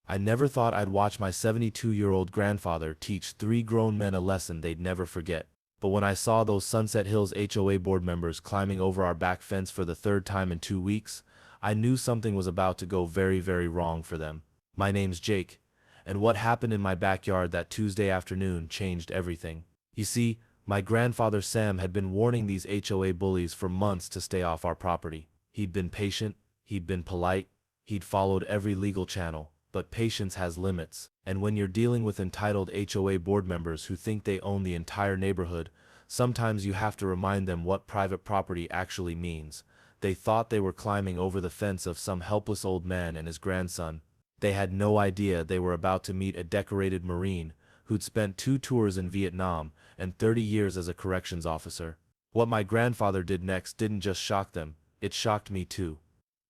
I never thought I'd watch my 72-year-old grandfather teach 3 grown men a lesson they'd never forget. But when I saw those Sunset Hills HOA board members climbing over our back fence for the third time in 2 weeks, I knew something was about to go very, very wrong for them. My name's Jake, and what happened in my backyard that Tuesday afternoon changed everything. You see, my grandfather Sam had been warning these HOA bullies for months to stay off our property. He'd been patient, he'd been polite, he'd followed every legal channel, but patience has limits, and when you're dealing with entitled HOA board members who think they own the entire neighborhood, sometimes you have to remind them what private property actually means. They thought they were climbing over the fence of some helpless old man and his grandson. They had no idea they were about to meet a decorated Marine who'd spent 2 tours in Vietnam and 30 years as a corrections officer. What my grandfather did next didn't just shock them, it shocked me too.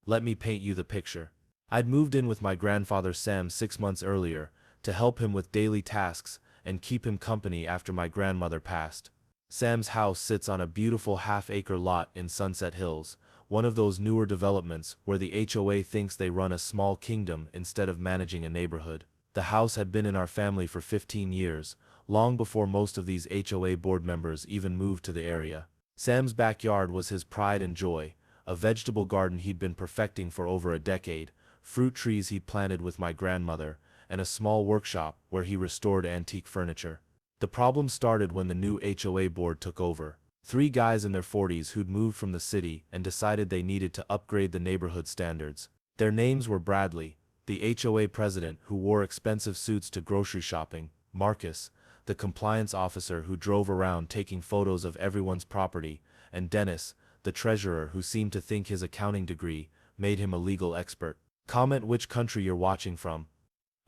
Let me paint you the picture. I'd moved in with my grandfather Sam 6 months earlier to help him with daily tasks and keep him company after my grandmother passed. Sam's house sits on a beautiful half-acre lot in Sunset Hills, one of those newer developments where the HOA thinks they run a small kingdom instead of managing a neighborhood. The house had been in our family for 15 years, long before most of these HOA board members even moved to the area. Sam's backyard was his pride and joy, a vegetable garden he'd been perfecting for over a decade, fruit trees he'd planted with my grandmother, and a small workshop where he restored antique furniture. The problem started when the new HOA board took over. 3 guys in their 40s who'd moved from the city and decided they needed to upgrade the neighborhood standards. Their names were Bradley, the HOA president who wore expensive suits to grocery shopping, Marcus, the compliance officer who drove around taking photos of everyone's property, and Dennis, the treasurer who seemed to think his accounting degree made him a legal expert. Comment which country you're watching from.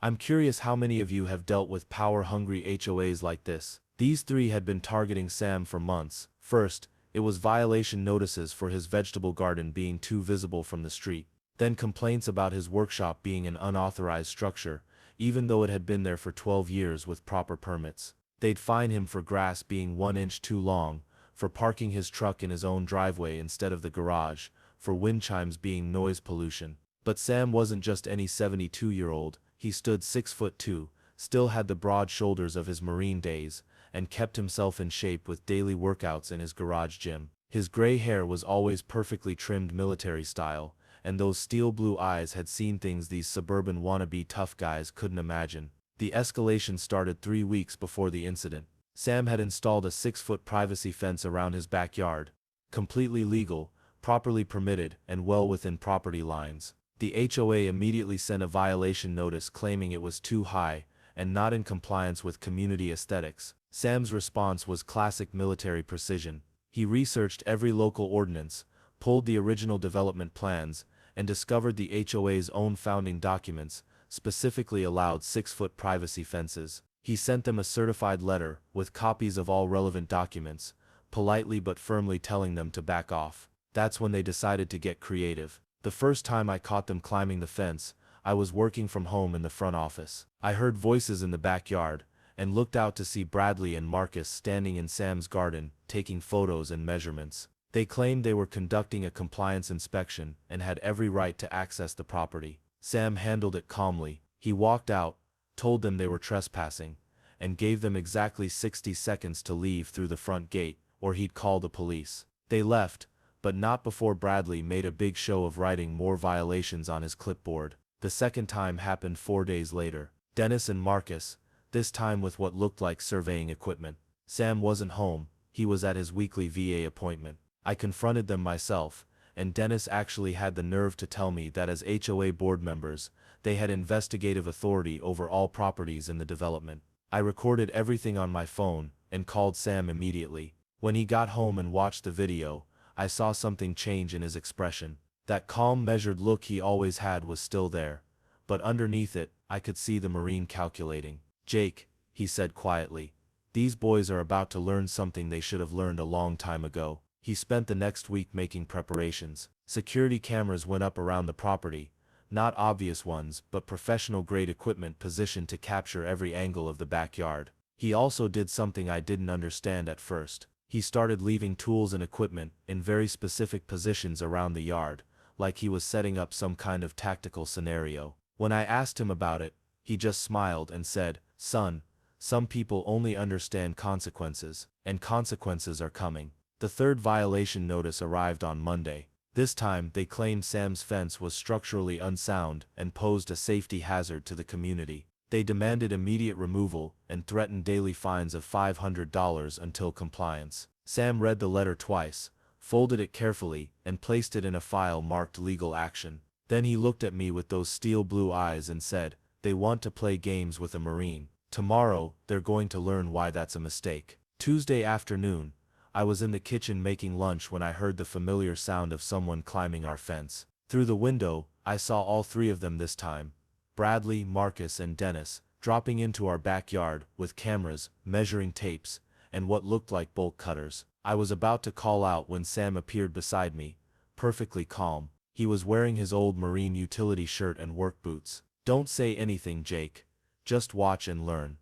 I'm curious how many of you have dealt with power-hungry HOAs like this. These 3 had been targeting Sam for months. First, it was violation notices for his vegetable garden being too visible from the street. Then complaints about his workshop being an unauthorized structure, even though it had been there for 12 years with proper permits. They'd fine him for grass being 1 inch too long, for parking his truck in his own driveway instead of the garage, for wind chimes being noise pollution. But Sam wasn't just any 72-year-old, he stood 6'2", still had the broad shoulders of his Marine days, and kept himself in shape with daily workouts in his garage gym. His gray hair was always perfectly trimmed military style, and those steel blue eyes had seen things these suburban wannabe tough guys couldn't imagine. The escalation started 3 weeks before the incident. Sam had installed a 6-foot privacy fence around his backyard, completely legal, properly permitted, and well within property lines. The HOA immediately sent a violation notice claiming it was too high and not in compliance with community aesthetics. Sam's response was classic military precision. He researched every local ordinance, pulled the original development plans, and discovered the HOA's own founding documents specifically allowed 6-foot privacy fences. He sent them a certified letter with copies of all relevant documents, politely but firmly telling them to back off. That's when they decided to get creative. The first time I caught them climbing the fence, I was working from home in the front office. I heard voices in the backyard, and looked out to see Bradley and Marcus standing in Sam's garden, taking photos and measurements. They claimed they were conducting a compliance inspection and had every right to access the property. Sam handled it calmly. He walked out, told them they were trespassing, and gave them exactly 60 seconds to leave through the front gate, or he'd call the police. They left, but not before Bradley made a big show of writing more violations on his clipboard. The second time happened 4 days later. Dennis and Marcus, this time with what looked like surveying equipment. Sam wasn't home, he was at his weekly VA appointment. I confronted them myself, and Dennis actually had the nerve to tell me that as HOA board members, they had investigative authority over all properties in the development. I recorded everything on my phone and called Sam immediately. When he got home and watched the video, I saw something change in his expression. That calm, measured look he always had was still there, but underneath it, I could see the Marine calculating. "Jake," he said quietly, "these boys are about to learn something they should have learned a long time ago." He spent the next week making preparations. Security cameras went up around the property, not obvious ones, but professional-grade equipment positioned to capture every angle of the backyard. He also did something I didn't understand at first. He started leaving tools and equipment in very specific positions around the yard, like he was setting up some kind of tactical scenario. When I asked him about it, he just smiled and said, "Son, some people only understand consequences, and consequences are coming." The third violation notice arrived on Monday. This time, they claimed Sam's fence was structurally unsound and posed a safety hazard to the community. They demanded immediate removal and threatened daily fines of $500 until compliance. Sam read the letter twice, folded it carefully, and placed it in a file marked legal action. Then he looked at me with those steel blue eyes and said, "They want to play games with a Marine. Tomorrow, they're going to learn why that's a mistake." Tuesday afternoon, I was in the kitchen making lunch when I heard the familiar sound of someone climbing our fence. Through the window, I saw all three of them this time, Bradley, Marcus, and Dennis, dropping into our backyard with cameras, measuring tapes, and what looked like bolt cutters. I was about to call out when Sam appeared beside me, perfectly calm. He was wearing his old Marine utility shirt and work boots. "Don't say anything, Jake. Just watch and learn."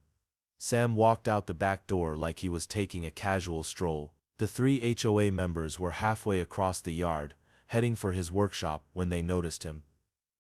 Sam walked out the back door like he was taking a casual stroll. The three HOA members were halfway across the yard, heading for his workshop when they noticed him.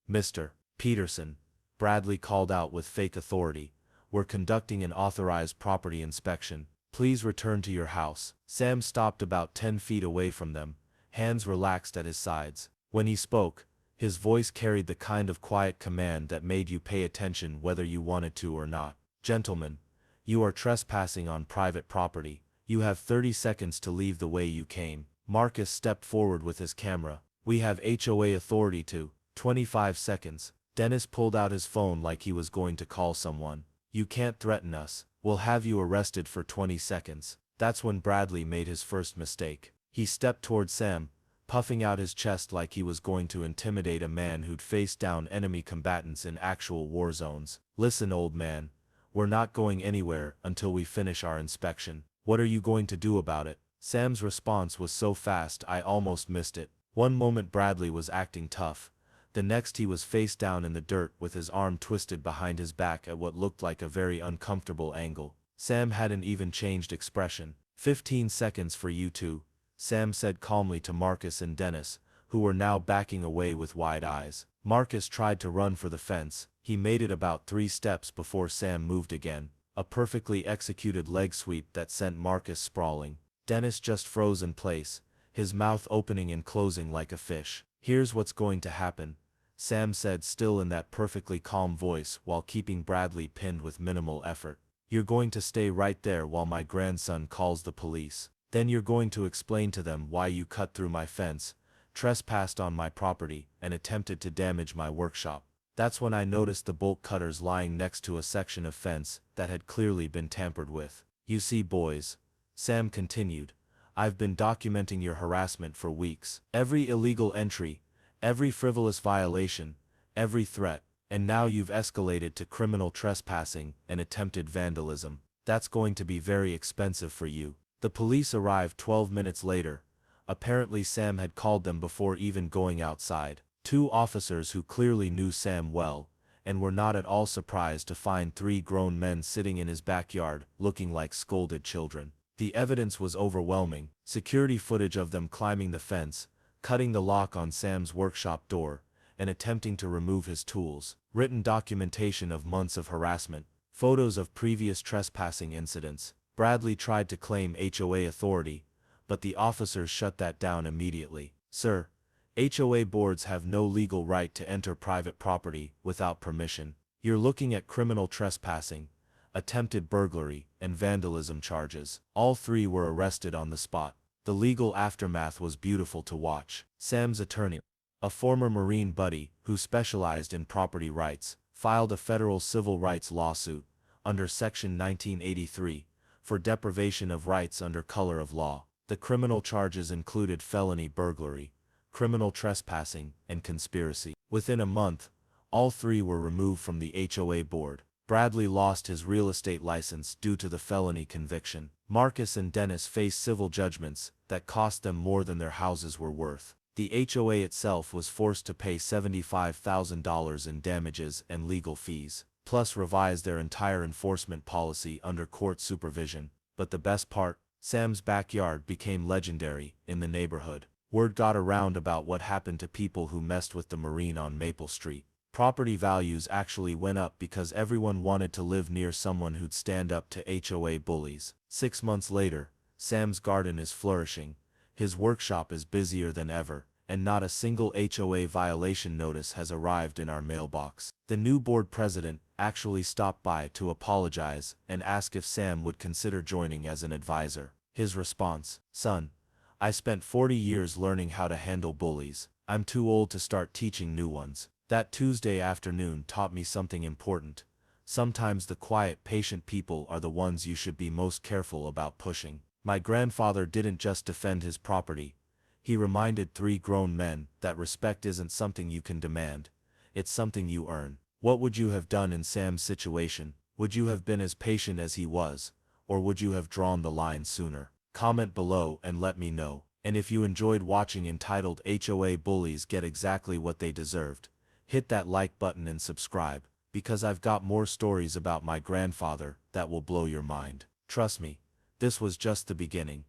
"Mr. Peterson," Bradley called out with fake authority, "we're conducting an authorized property inspection. Please return to your house." Sam stopped about 10 feet away from them, hands relaxed at his sides. When he spoke, his voice carried the kind of quiet command that made you pay attention whether you wanted to or not. "Gentlemen, you are trespassing on private property. You have 30 seconds to leave the way you came." Marcus stepped forward with his camera. "We have HOA authority to." 25 seconds. Dennis pulled out his phone like he was going to call someone. "You can't threaten us. We'll have you arrested for 20 seconds. That's when Bradley made his first mistake. He stepped toward Sam, puffing out his chest like he was going to intimidate a man who'd faced down enemy combatants in actual war zones. "Listen, old man. We're not going anywhere until we finish our inspection. What are you going to do about it?" Sam's response was so fast I almost missed it. One moment Bradley was acting tough. The next he was face down in the dirt with his arm twisted behind his back at what looked like a very uncomfortable angle. Sam hadn't even changed expression. 15 seconds for you two," Sam said calmly to Marcus and Dennis, who were now backing away with wide eyes. Marcus tried to run for the fence. He made it about 3 steps before Sam moved again. A perfectly executed leg sweep that sent Marcus sprawling. Dennis just froze in place, his mouth opening and closing like a fish. "Here's what's going to happen," Sam said still in that perfectly calm voice while keeping Bradley pinned with minimal effort. "You're going to stay right there while my grandson calls the police. Then you're going to explain to them why you cut through my fence, trespassed on my property, and attempted to damage my workshop." That's when I noticed the bolt cutters lying next to a section of fence that had clearly been tampered with. "You see, boys," Sam continued, "I've been documenting your harassment for weeks. Every illegal entry, every frivolous violation, every threat, and now you've escalated to criminal trespassing and attempted vandalism. That's going to be very expensive for you." The police arrived 12 minutes later. Apparently Sam had called them before even going outside. 2 officers who clearly knew Sam well, and were not at all surprised to find 3 grown men sitting in his backyard, looking like scolded children. The evidence was overwhelming: security footage of them climbing the fence, cutting the lock on Sam's workshop door, and attempting to remove his tools. Written documentation of months of harassment, photos of previous trespassing incidents. Bradley tried to claim HOA authority, but the officers shut that down immediately. "Sir, HOA boards have no legal right to enter private property without permission. You're looking at criminal trespassing, attempted burglary, and vandalism charges." All 3 were arrested on the spot. The legal aftermath was beautiful to watch. Sam's attorney, a former Marine buddy who specialized in property rights, filed a federal civil rights lawsuit under Section 1983 for deprivation of rights under color of law. The criminal charges included felony burglary, criminal trespassing, and conspiracy. Within a month, all 3 were removed from the HOA board. Bradley lost his real estate license due to the felony conviction. Marcus and Dennis faced civil judgments that cost them more than their houses were worth. The HOA itself was forced to pay $75,000 in damages and legal fees, plus revise their entire enforcement policy under court supervision. But the best part, Sam's backyard became legendary in the neighborhood. Word got around about what happened to people who messed with the Marine on Maple Street. Property values actually went up because everyone wanted to live near someone who'd stand up to HOA bullies. 6 months later, Sam's garden is flourishing, his workshop is busier than ever, and not a single HOA violation notice has arrived in our mailbox. The new board president actually stopped by to apologize and ask if Sam would consider joining as an advisor. His response: "Son, I spent 40 years learning how to handle bullies. I'm too old to start teaching new ones." That Tuesday afternoon taught me something important. Sometimes the quiet, patient people are the ones you should be most careful about pushing. My grandfather didn't just defend his property. He reminded 3 grown men that respect isn't something you can demand, it's something you earn. What would you have done in Sam's situation? Would you have been as patient as he was, or would you have drawn the line sooner? Comment below and let me know. And if you enjoyed watching entitled HOA Bullies Get Exactly What They Deserved, hit that like button and subscribe, because I've got more stories about my grandfather that will blow your mind. Trust me, this was just the beginning.